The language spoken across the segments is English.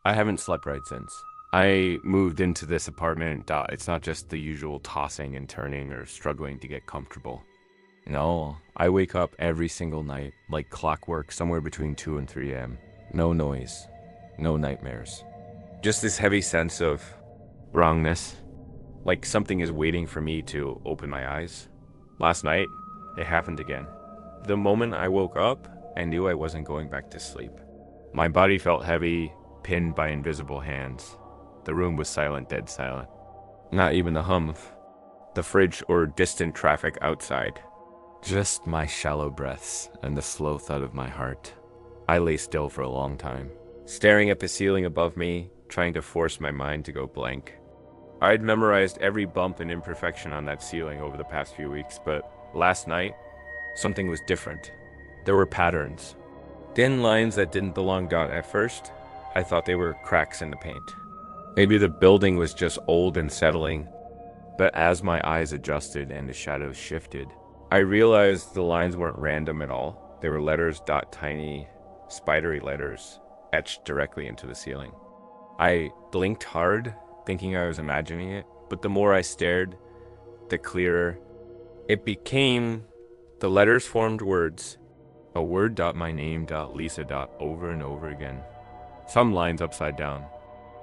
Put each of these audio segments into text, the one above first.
I haven't slept right since. I moved into this apartment. It's not just the usual tossing and turning or struggling to get comfortable. No, I wake up every single night, like clockwork, somewhere between 2 and 3 a.m. No noise, no nightmares. Just this heavy sense of wrongness, like something is waiting for me to open my eyes. Last night, it happened again. The moment I woke up, I knew I wasn't going back to sleep. My body felt heavy, pinned by invisible hands. The room was silent, dead silent. Not even the hum of the fridge or distant traffic outside. Just my shallow breaths and the slow thud of my heart. I lay still for a long time, staring at the ceiling above me, trying to force my mind to go blank. I'd memorized every bump and imperfection on that ceiling over the past few weeks, but last night, something was different. There were patterns. Thin lines that didn't belong. At first, I thought they were cracks in the paint. Maybe the building was just old and settling, but as my eyes adjusted and the shadows shifted, I realized the lines weren't random at all. They were letters. Tiny, spidery letters etched directly into the ceiling. I blinked hard, thinking I was imagining it, but the more I stared, the clearer it became. The letters formed words. A word. My name. Lisa. Over and over again. Some lines upside down.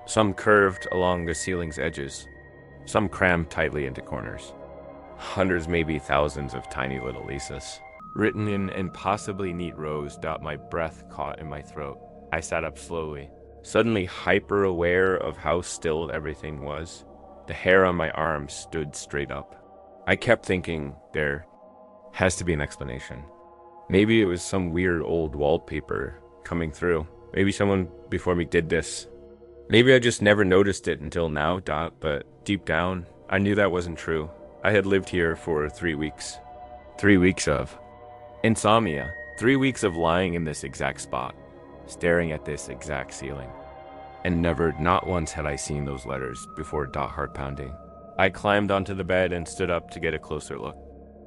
Some curved along the ceiling's edges. Some crammed tightly into corners. Hundreds, maybe thousands of tiny little Lisas, written in impossibly neat rows. My breath caught in my throat. I sat up slowly, suddenly hyper aware of how still everything was. The hair on my arms stood straight up. I kept thinking, there has to be an explanation. Maybe it was some weird old wallpaper coming through. Maybe someone before me did this. Maybe I just never noticed it until now. But deep down, I knew that wasn't true. I had lived here for 3 weeks. 3 weeks of insomnia. 3 weeks of lying in this exact spot, staring at this exact ceiling. And never, not once had I seen those letters before. Heart pounding. I climbed onto the bed and stood up to get a closer look.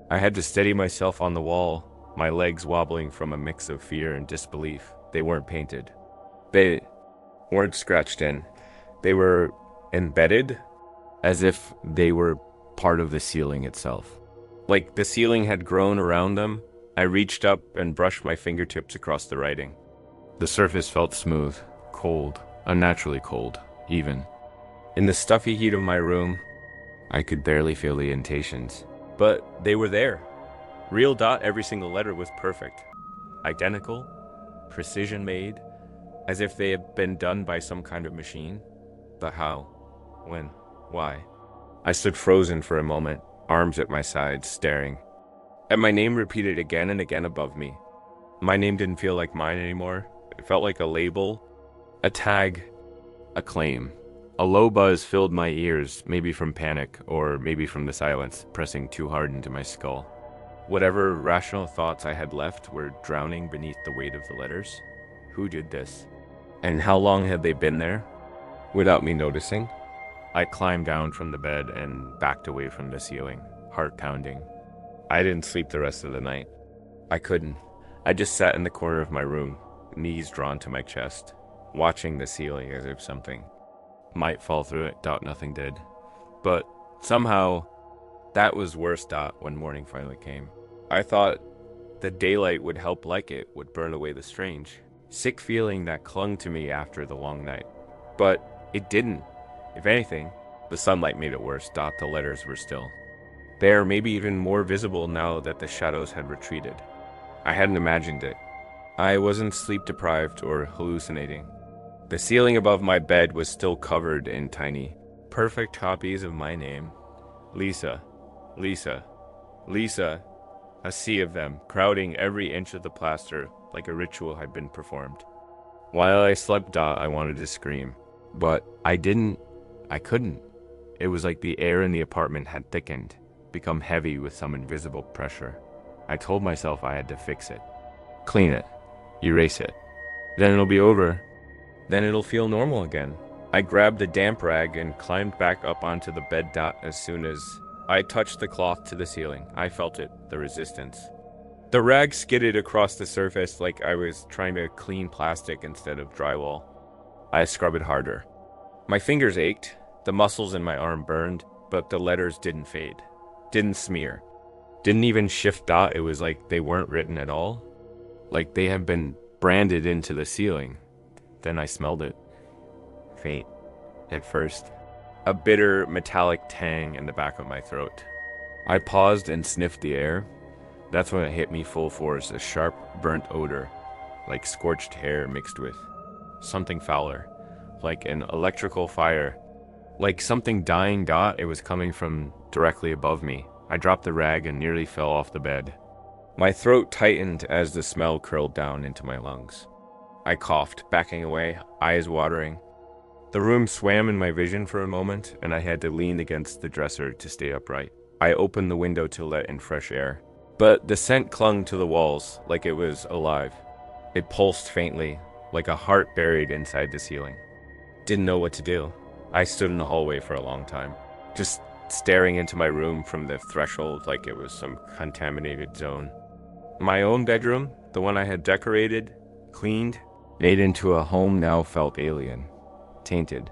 I had to steady myself on the wall, my legs wobbling from a mix of fear and disbelief. They weren't painted. They weren't scratched in. They were embedded, as if they were part of the ceiling itself. Like the ceiling had grown around them. I reached up and brushed my fingertips across the writing. The surface felt smooth, cold, unnaturally cold, even. In the stuffy heat of my room, I could barely feel the indentations. But they were there. Real. Every single letter was perfect. Identical, precision made, as if they had been done by some kind of machine. But how? When? Why? I stood frozen for a moment, arms at my sides, staring. And my name repeated again and again above me. My name didn't feel like mine anymore. It felt like a label, a tag, a claim. A low buzz filled my ears, maybe from panic, or maybe from the silence, pressing too hard into my skull. Whatever rational thoughts I had left were drowning beneath the weight of the letters. Who did this? And how long had they been there? Without me noticing? I climbed down from the bed and backed away from the ceiling, heart pounding. I didn't sleep the rest of the night. I couldn't. I just sat in the corner of my room, knees drawn to my chest, watching the ceiling as if something might fall through it. Nothing did. But somehow, that was worse. When morning finally came. I thought the daylight would help, like it would burn away the strange, sick feeling that clung to me after the long night. But it didn't. If anything, the sunlight made it worse. The letters were still there, maybe even more visible now that the shadows had retreated. I hadn't imagined it. I wasn't sleep deprived or hallucinating. The ceiling above my bed was still covered in tiny, perfect copies of my name. Lisa, Lisa, Lisa. A sea of them, crowding every inch of the plaster like a ritual had been performed. While I slept, I wanted to scream. But I didn't. I couldn't. It was like the air in the apartment had thickened, become heavy with some invisible pressure. I told myself I had to fix it. Clean it. Erase it. Then it'll be over. Then it'll feel normal again. I grabbed a damp rag and climbed back up onto the bed. As soon as I touched the cloth to the ceiling, I felt it, the resistance. The rag skidded across the surface like I was trying to clean plastic instead of drywall. I scrubbed it harder. My fingers ached, the muscles in my arm burned, but the letters didn't fade, didn't smear, didn't even shift dot. It was like they weren't written at all, like they had been branded into the ceiling. Then I smelled it. Faint, at first. A bitter, metallic tang in the back of my throat. I paused and sniffed the air. That's when it hit me full force, a sharp, burnt odor, like scorched hair mixed with something fouler, like an electrical fire, like something dying dot. It was coming from directly above me. I dropped the rag and nearly fell off the bed. My throat tightened as the smell curled down into my lungs. I coughed, backing away, eyes watering. The room swam in my vision for a moment, and I had to lean against the dresser to stay upright. I opened the window to let in fresh air, but the scent clung to the walls like it was alive. It pulsed faintly, like a heart buried inside the ceiling. Didn't know what to do. I stood in the hallway for a long time, just staring into my room from the threshold like it was some contaminated zone. My own bedroom, the one I had decorated, cleaned, made into a home, now felt alien, tainted,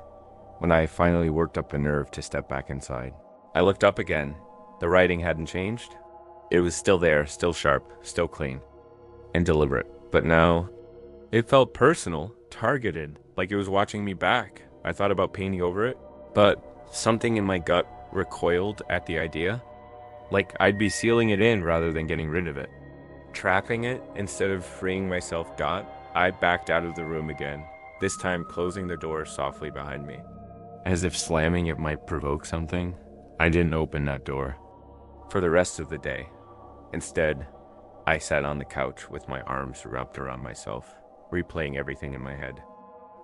when I finally worked up a nerve to step back inside. I looked up again. The writing hadn't changed. It was still there, still sharp, still clean, and deliberate. But now, it felt personal, targeted, like it was watching me back. I thought about painting over it, but something in my gut recoiled at the idea. Like I'd be sealing it in rather than getting rid of it. Trapping it instead of freeing myself dot, I backed out of the room again, this time closing the door softly behind me. As if slamming it might provoke something, I didn't open that door for the rest of the day. Instead, I sat on the couch with my arms wrapped around myself, replaying everything in my head.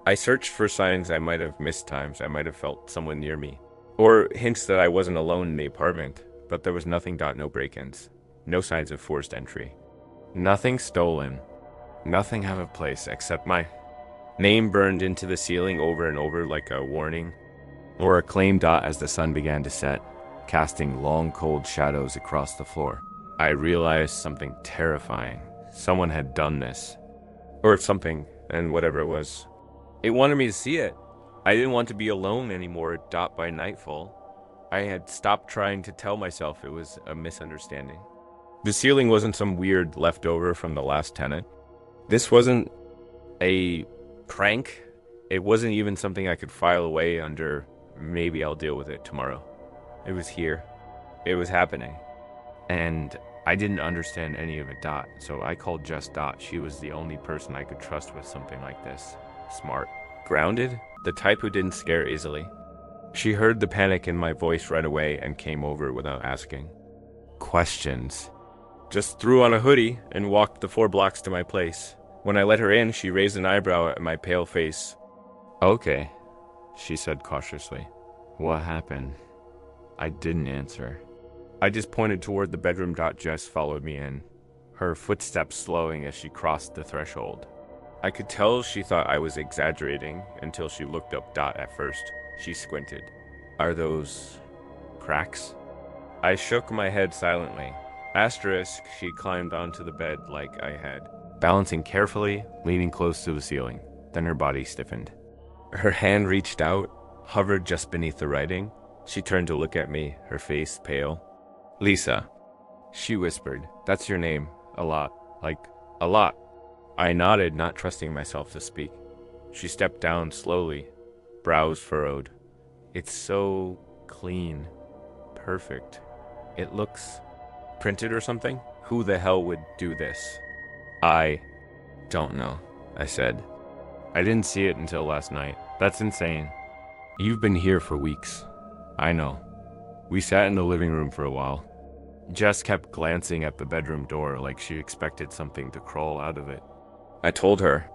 I searched for signs I might have missed, times I might have felt someone near me, or hints that I wasn't alone in the apartment, but there was nothing. No break-ins, no signs of forced entry, nothing stolen, nothing out of place except my name burned into the ceiling over and over like a warning, or a claim dot as the sun began to set, casting long cold shadows across the floor. I realized something terrifying. Someone had done this, or something, and whatever it was, it wanted me to see it. I didn't want to be alone anymore, dot by nightfall. I had stopped trying to tell myself it was a misunderstanding. The ceiling wasn't some weird leftover from the last tenant. This wasn't a prank. It wasn't even something I could file away under, maybe I'll deal with it tomorrow. It was here. It was happening. And I didn't understand any of it, dot, so I called Jess dot. She was the only person I could trust with something like this. Smart. Grounded? The type who didn't scare easily. She heard the panic in my voice right away and came over without asking questions. Just threw on a hoodie and walked the 4 blocks to my place. When I let her in, she raised an eyebrow at my pale face. Okay, she said cautiously. What happened? I didn't answer. I just pointed toward the bedroom. Jess followed me in, her footsteps slowing as she crossed the threshold. I could tell she thought I was exaggerating until she looked up. At first, she squinted. Are those cracks? I shook my head silently. Asterisk, she climbed onto the bed like I had, balancing carefully, leaning close to the ceiling. Then her body stiffened. Her hand reached out, hovered just beneath the writing. She turned to look at me, her face pale. Lisa, she whispered. That's your name. A lot. Like, a lot. I nodded, not trusting myself to speak. She stepped down slowly, brows furrowed. It's so clean. Perfect. It looks printed or something? Who the hell would do this? I don't know, I said. I didn't see it until last night. That's insane. You've been here for weeks. I know. We sat in the living room for a while. Jess kept glancing at the bedroom door like she expected something to crawl out of it. I told her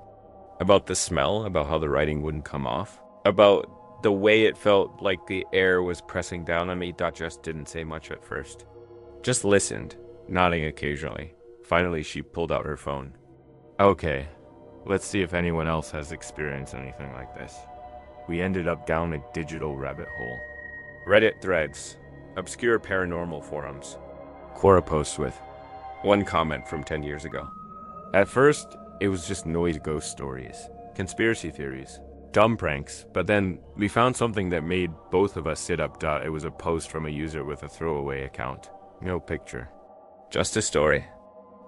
about the smell, about how the writing wouldn't come off, about the way it felt like the air was pressing down on me. Jess didn't say much at first. Just listened, nodding occasionally. Finally, she pulled out her phone. Okay, let's see if anyone else has experienced anything like this. We ended up down a digital rabbit hole. Reddit threads, obscure paranormal forums, Quora posts with one comment from 10 years ago. At first, it was just noise ghost stories, conspiracy theories, dumb pranks, but then we found something that made both of us sit up. It was a post from a user with a throwaway account. No picture. Just a story.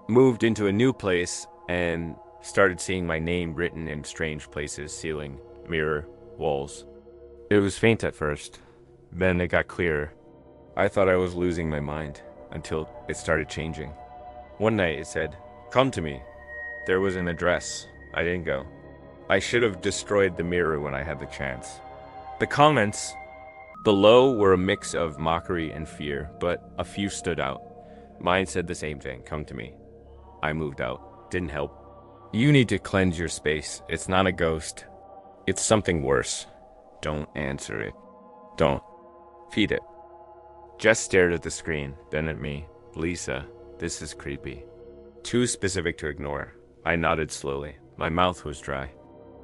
Moved into a new place and started seeing my name written in strange places, ceiling, mirror, walls. It was faint at first, then it got clearer. I thought I was losing my mind until it started changing. One night it said, "Come to me." There was an address. I didn't go. I should have destroyed the mirror when I had the chance. The comments below were a mix of mockery and fear, but a few stood out. Mine said the same thing, "Come to me." I moved out. Didn't help. You need to cleanse your space. It's not a ghost. It's something worse. Don't answer it. Don't. Feed it. Jess stared at the screen, then at me. "Lisa, this is creepy." Too specific to ignore. I nodded slowly. My mouth was dry.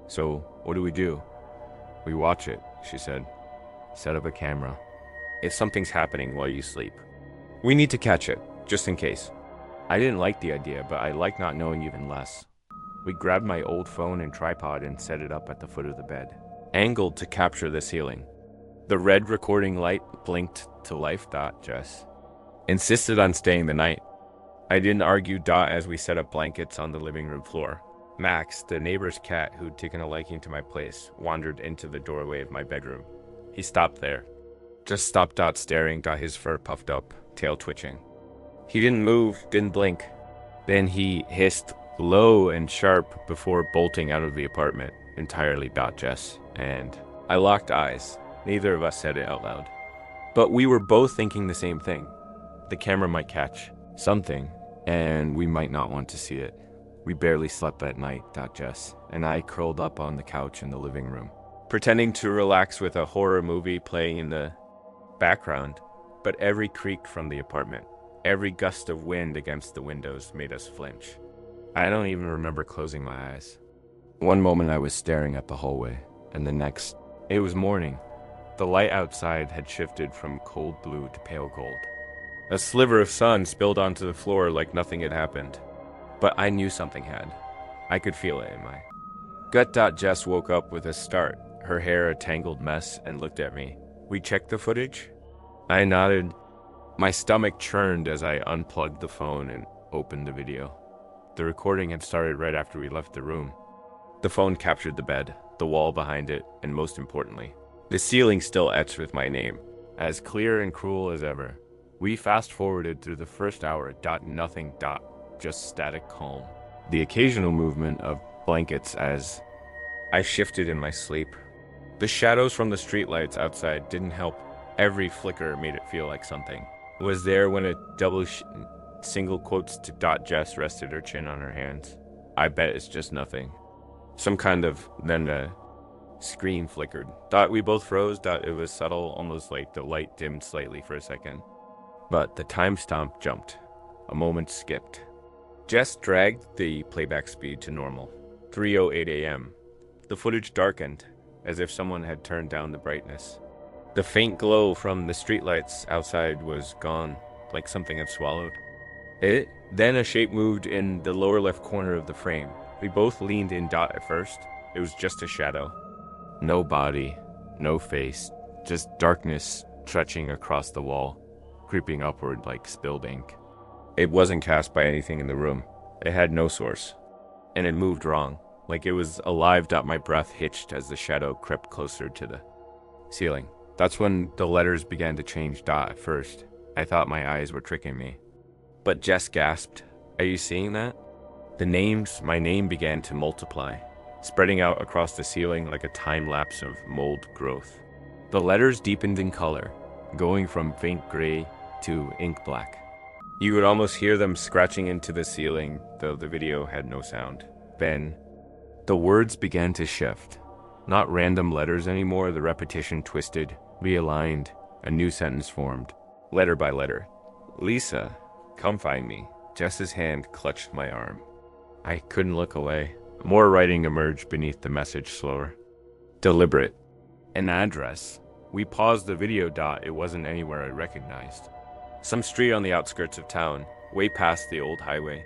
"So, what do we do?" "We watch it," she said. "Set up a camera. If something's happening while you sleep, we need to catch it, just in case." I didn't like the idea, but I liked not knowing even less. We grabbed my old phone and tripod and set it up at the foot of the bed, angled to capture the ceiling. The red recording light blinked to life. Jess insisted on staying the night. I didn't argue. As we set up blankets on the living room floor. Max, the neighbor's cat who'd taken a liking to my place, wandered into the doorway of my bedroom. He stopped there. Just stopped staring. His fur puffed up, tail twitching. He didn't move, didn't blink. Then he hissed low and sharp before bolting out of the apartment entirely. Jess and I locked eyes. Neither of us said it out loud. But we were both thinking the same thing. The camera might catch something, and we might not want to see it. We barely slept that night. Jess and I curled up on the couch in the living room, pretending to relax with a horror movie playing in the background. But every creak from the apartment, every gust of wind against the windows made us flinch. I don't even remember closing my eyes. One moment I was staring at the hallway, and the next, it was morning. The light outside had shifted from cold blue to pale gold. A sliver of sun spilled onto the floor like nothing had happened. But I knew something had. I could feel it in my gut. Jess woke up with a start, her hair a tangled mess, and looked at me. "We checked the footage?" I nodded. My stomach churned as I unplugged the phone and opened the video. The recording had started right after we left the room. The phone captured the bed, the wall behind it, and most importantly, the ceiling still etched with my name, as clear and cruel as ever. We fast-forwarded through the first hour. Nothing. Just static calm. The occasional movement of blankets as I shifted in my sleep. The shadows from the streetlights outside didn't help. Every flicker made it feel like something was there when a single quotes to Jess rested her chin on her hands. "I bet it's just nothing." Some kind of, then a screen flickered. We both froze. It was subtle, almost like the light dimmed slightly for a second. But the timestamp jumped. A moment skipped. Jess dragged the playback speed to normal. 3:08 a.m. The footage darkened, as if someone had turned down the brightness. The faint glow from the streetlights outside was gone, like something had swallowed it. Then a shape moved in the lower left corner of the frame. We both leaned in. At first, it was just a shadow. No body, no face, just darkness stretching across the wall, creeping upward like spilled ink. It wasn't cast by anything in the room. It had no source. And it moved wrong, like it was alive. My breath hitched as the shadow crept closer to the ceiling. That's when the letters began to change. At first, I thought my eyes were tricking me. But Jess gasped, "Are you seeing that?" My name began to multiply, spreading out across the ceiling like a time lapse of mold growth. The letters deepened in color, going from faint gray to ink black. You would almost hear them scratching into the ceiling, though the video had no sound. Then, the words began to shift. Not random letters anymore. The repetition twisted, realigned, a new sentence formed, letter by letter. "Lisa, come find me." Jess's hand clutched my arm. I couldn't look away. More writing emerged beneath the message, slower, deliberate. An address. We paused the video. It wasn't anywhere I recognized. Some street on the outskirts of town, way past the old highway.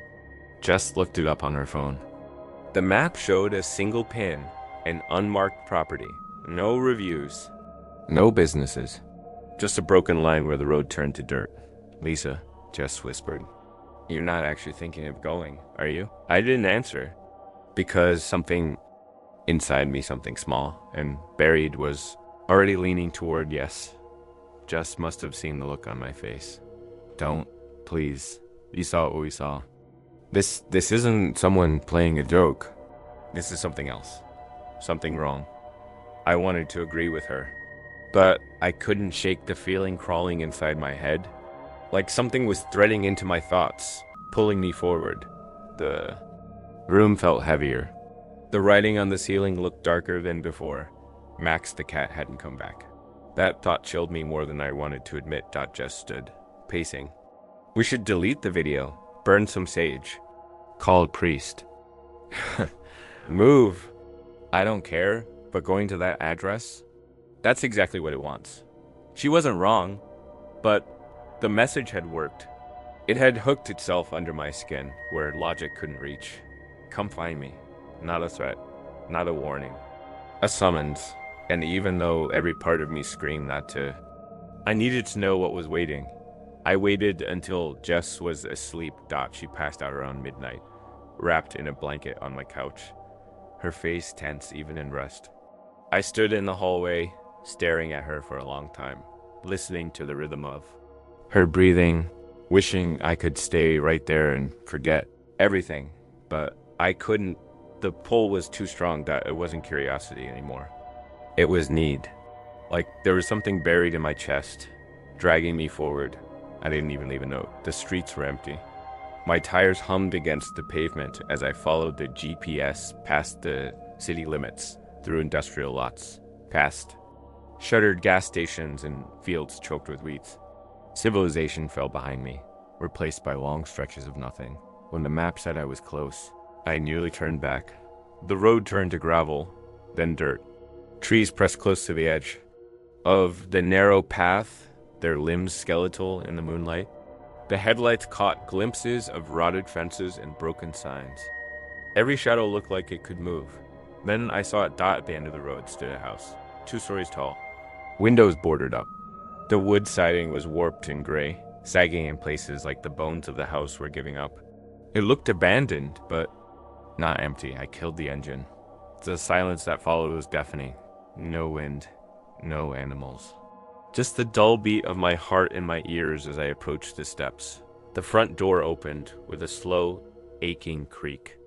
Jess looked it up on her phone. The map showed a single pin, An unmarked property. No reviews. No businesses. Just a broken line where the road turned to dirt. Lisa, Jess whispered. You're not actually thinking of going, are you? I didn't answer. Because something inside me, something small and buried, was already leaning toward yes. Jess must have seen the look on my face. Don't, please. You saw what we saw. This isn't someone playing a joke. This is something else. Something wrong. I wanted to agree with her, but I couldn't shake the feeling crawling inside my head. Like something was threading into my thoughts, pulling me forward. The room felt heavier. The writing on the ceiling looked darker than before. Max the cat hadn't come back. That thought chilled me more than I wanted to admit. Jess stood, pacing. We should delete the video, burn some sage. Call a priest. Move. I don't care, but going to that address, that's exactly what it wants. She wasn't wrong, but the message had worked. It had hooked itself under my skin, where logic couldn't reach. Come find me. Not a threat, not a warning. A summons, and even though every part of me screamed not to, I needed to know what was waiting. I waited until Jess was asleep. She passed out around midnight, wrapped in a blanket on my couch, her face tense even in rest. I stood in the hallway, staring at her for a long time, listening to the rhythm of her breathing, wishing I could stay right there and forget everything, but I couldn't. The pull was too strong that it wasn't curiosity anymore. It was need. Like there was something buried in my chest, dragging me forward. I didn't even leave a note. The streets were empty. My tires hummed against the pavement as I followed the GPS past the city limits, through industrial lots, past shuttered gas stations and fields choked with weeds. Civilization fell behind me, replaced by long stretches of nothing. When the map said I was close, I nearly turned back. The road turned to gravel, then dirt. Trees pressed close to the edge of the narrow path, their limbs skeletal in the moonlight. The headlights caught glimpses of rotted fences and broken signs. Every shadow looked like it could move. Then I saw at the end of the road stood a house, 2 stories tall. Windows boarded up. The wood siding was warped and gray, sagging in places like the bones of the house were giving up. It looked abandoned, but not empty. I killed the engine. The silence that followed was deafening. No wind, no animals. Just the dull beat of my heart in my ears as I approached the steps. The front door opened with a slow, aching creak.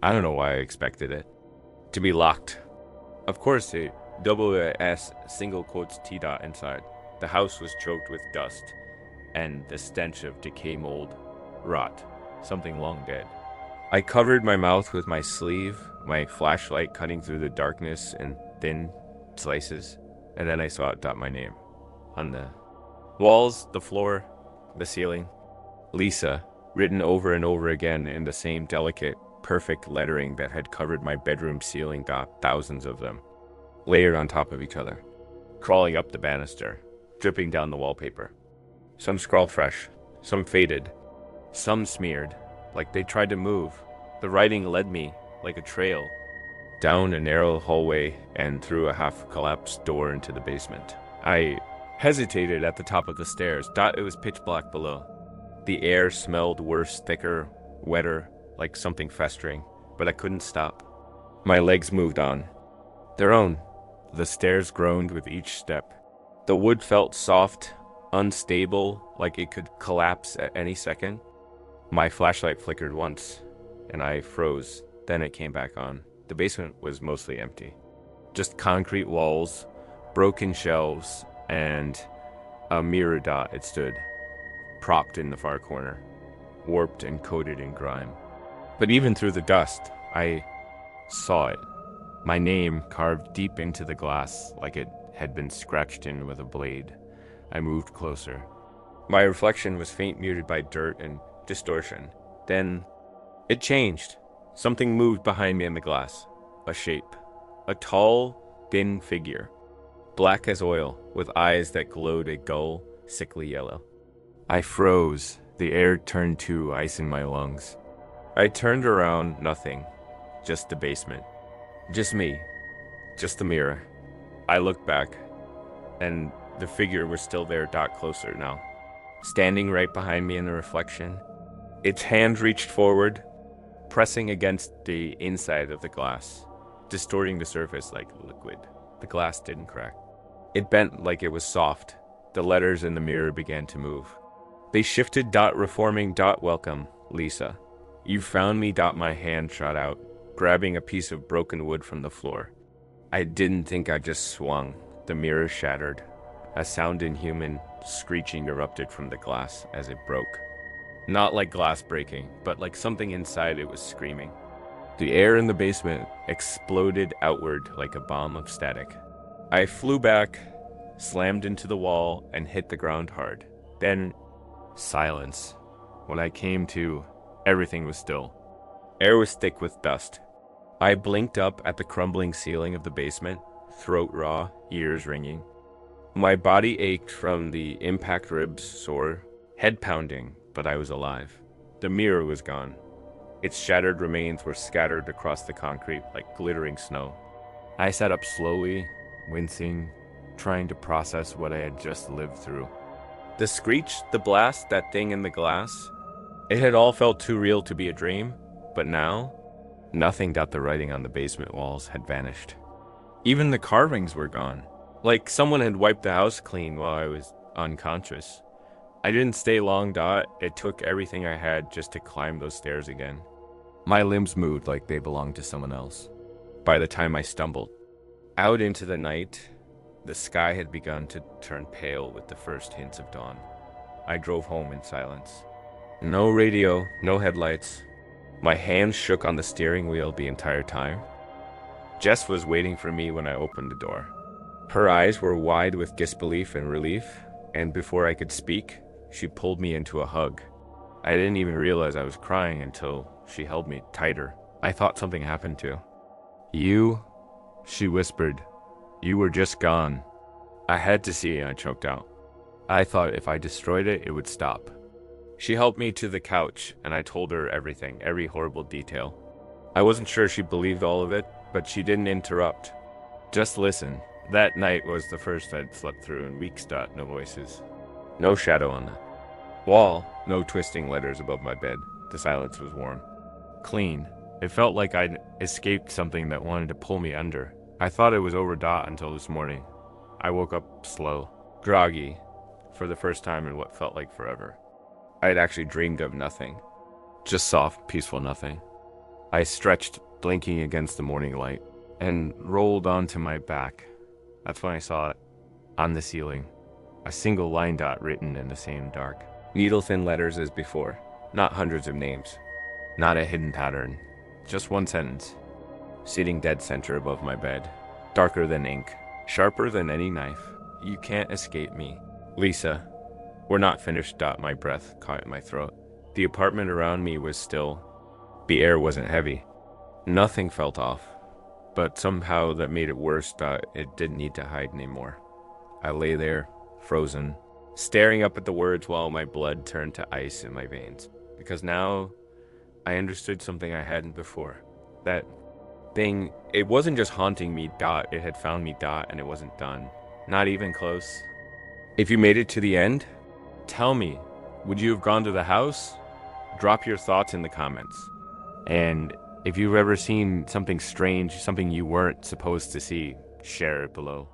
I don't know why I expected it to be locked. Of course, a WS single quotes T dot inside. The house was choked with dust and the stench of decay, mold, rot, something long dead. I covered my mouth with my sleeve, my flashlight cutting through the darkness in thin slices, and then I saw it dot my name. On the walls, the floor, the ceiling. Lisa, written over and over again in the same delicate, perfect lettering that had covered my bedroom ceiling. Thousands of them, layered on top of each other, crawling up the banister, dripping down the wallpaper. Some scrawled fresh, some faded, some smeared, like they tried to move. The writing led me, like a trail, down a narrow hallway and through a half-collapsed door into the basement. I hesitated at the top of the stairs. It was pitch black below. The air smelled worse, thicker, wetter, like something festering, but I couldn't stop. My legs moved on. Their own. The stairs groaned with each step. The wood felt soft, unstable, like it could collapse at any second. My flashlight flickered once, and I froze. Then it came back on. The basement was mostly empty. Just concrete walls, broken shelves, and a mirror. It stood, propped in the far corner, warped and coated in grime. But even through the dust, I saw it. My name carved deep into the glass like it had been scratched in with a blade. I moved closer. My reflection was faint, muted by dirt and distortion. Then it changed. Something moved behind me in the glass. A shape. A tall, thin figure. Black as oil, with eyes that glowed a dull, sickly yellow. I froze. The air turned to ice in my lungs. I turned around, nothing. Just the basement. Just me. Just the mirror. I looked back, and the figure was still there, dot closer now. Standing right behind me in the reflection. Its hand reached forward, pressing against the inside of the glass, distorting the surface like liquid. The glass didn't crack. It bent like it was soft. The letters in the mirror began to move. They shifted, reforming, welcome, Lisa. You found me, my hand shot out, grabbing a piece of broken wood from the floor. I didn't think I just swung. The mirror shattered. A sound inhuman screeching erupted from the glass as it broke. Not like glass breaking, but like something inside it was screaming. The air in the basement exploded outward like a bomb of static. I flew back, slammed into the wall, and hit the ground hard. Then, silence. When I came to, everything was still. Air was thick with dust. I blinked up at the crumbling ceiling of the basement, throat raw, ears ringing. My body ached from the impact, ribs sore, head pounding, but I was alive. The mirror was gone. Its shattered remains were scattered across the concrete like glittering snow. I sat up slowly, wincing, trying to process what I had just lived through. The screech, the blast, that thing in the glass, it had all felt too real to be a dream, but now, nothing. The writing on the basement walls had vanished. Even the carvings were gone, like someone had wiped the house clean while I was unconscious. I didn't stay long, It took everything I had just to climb those stairs again. My limbs moved like they belonged to someone else. By the time I stumbled out into the night, the sky had begun to turn pale with the first hints of dawn. I drove home in silence. No radio, no headlights. My hands shook on the steering wheel the entire time. Jess was waiting for me when I opened the door. Her eyes were wide with disbelief and relief, and before I could speak, she pulled me into a hug. I didn't even realize I was crying until she held me tighter. I thought something happened to you, she whispered. You were just gone. I had to see, I choked out. I thought if I destroyed it, it would stop. She helped me to the couch, and I told her everything, every horrible detail. I wasn't sure she believed all of it, but she didn't interrupt. Just listen. That night was the first I'd slept through in weeks. No voices. No shadow on the wall. No twisting letters above my bed. The silence was warm. Clean. It felt like I'd escaped something that wanted to pull me under. I thought it was over until this morning. I woke up slow, groggy, for the first time in what felt like forever. I had actually dreamed of nothing. Just soft, peaceful nothing. I stretched, blinking against the morning light, and rolled onto my back. That's when I saw it, on the ceiling. A single line written in the same dark. Needle-thin letters as before. Not hundreds of names. Not a hidden pattern. Just one sentence. Sitting dead center above my bed. Darker than ink. Sharper than any knife. You can't escape me. Lisa. We're not finished. My breath caught in my throat. The apartment around me was still. The air wasn't heavy. Nothing felt off. But somehow that made it worse. It didn't need to hide anymore. I lay there, frozen, staring up at the words while my blood turned to ice in my veins. Because now I understood something I hadn't before. That thing, it wasn't just haunting me. It had found me. And it wasn't done. Not even close. If you made it to the end, tell me, would you have gone to the house? Drop your thoughts in the comments. And if you've ever seen something strange, something you weren't supposed to see, share it below.